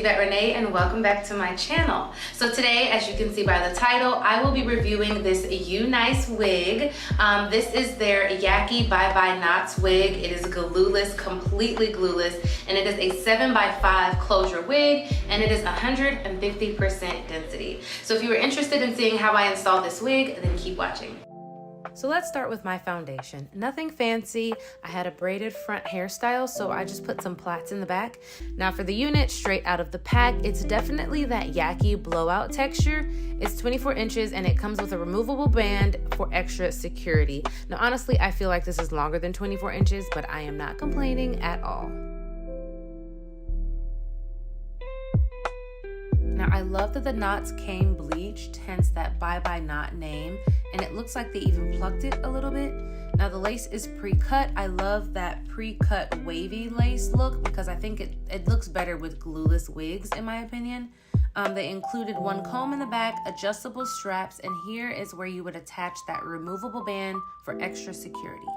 Yvette Renee and welcome back to my channel. So today, as you can see by the title, I will be reviewing this UNice wig. This is their Yaki Bye Bye Knots wig. It is glueless, completely glueless, and it is a 7x5 closure wig, and it is 150% density. So if you were interested in seeing how I install this wig, then keep watching. So let's start with my foundation. Nothing fancy. I had a braided front hairstyle, so I just put some plaits in the back. Now for the unit, straight out of the pack, it's definitely that Yaki blowout texture. It's 24 inches and it comes with a removable band for extra security. Now honestly, I feel like this is longer than 24 inches, but I am not complaining at all. Now I love that the knots came bleached, hence that Bye Bye Knot name, and it looks like they even plucked it a little bit. Now the lace is pre-cut. I love that pre-cut wavy lace look because I think it looks better with glueless wigs in my opinion. They included one comb in the back, adjustable straps, and here is where you would attach that removable band for extra security.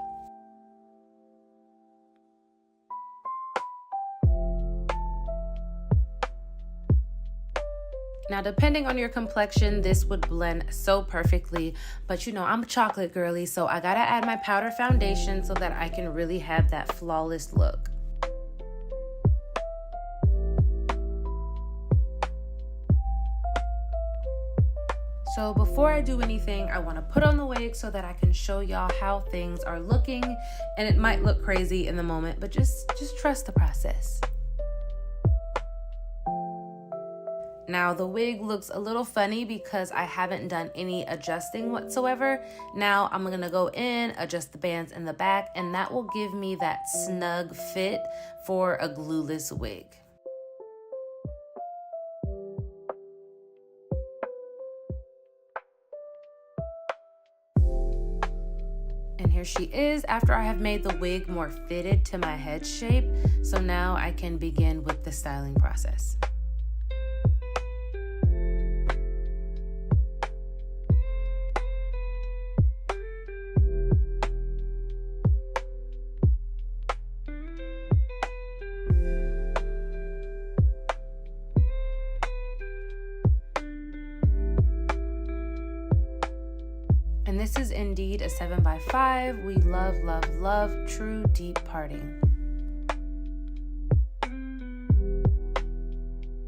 Now, depending on your complexion, this would blend so perfectly, but you know, I'm a chocolate girly, so I gotta add my powder foundation so that I can really have that flawless look. So before I do anything, I wanna put on the wig so that I can show y'all how things are looking, and it might look crazy in the moment, but just trust the process. Now the wig looks a little funny because I haven't done any adjusting whatsoever. Now I'm gonna go in, adjust the bands in the back, and that will give me that snug fit for a glueless wig. And here she is after I have made the wig more fitted to my head shape. So now I can begin with the styling process. And this is indeed a 7x5. We love, love, love true deep parting.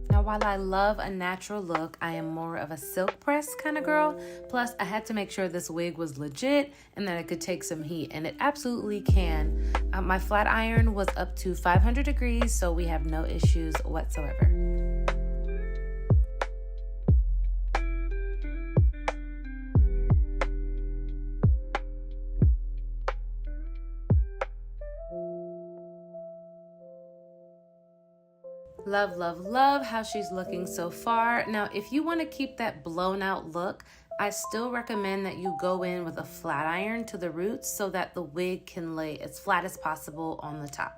Now while I love a natural look, I am more of a silk press kind of girl. Plus I had to make sure this wig was legit and that it could take some heat, and it absolutely can. My flat iron was up to 500 degrees, so we have no issues whatsoever. Love, love, love how she's looking so far. Now, if you want to keep that blown out look, I still recommend that you go in with a flat iron to the roots so that the wig can lay as flat as possible on the top.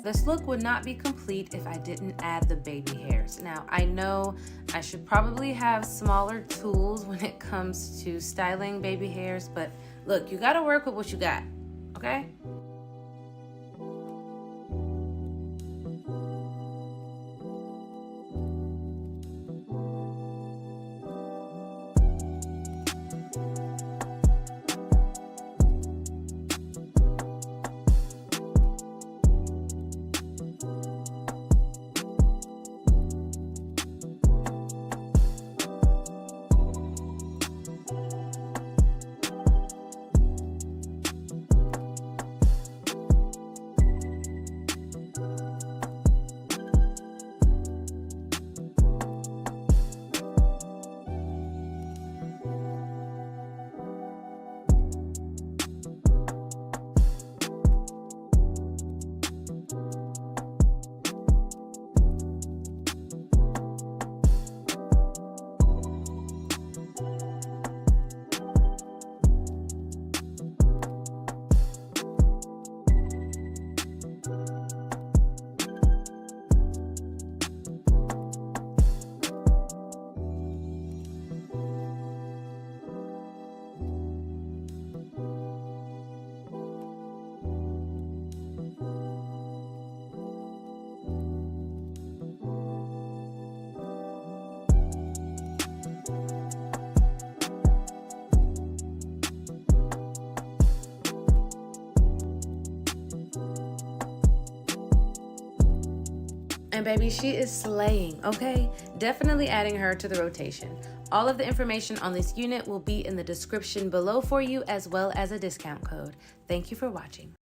This look would not be complete if I didn't add the baby hairs. Now, I know I should probably have smaller tools when it comes to styling baby hairs, but look, you gotta work with what you got, okay? And baby, she is slaying, okay? Definitely adding her to the rotation. All of the information on this unit will be in the description below for you, as well as a discount code. Thank you for watching.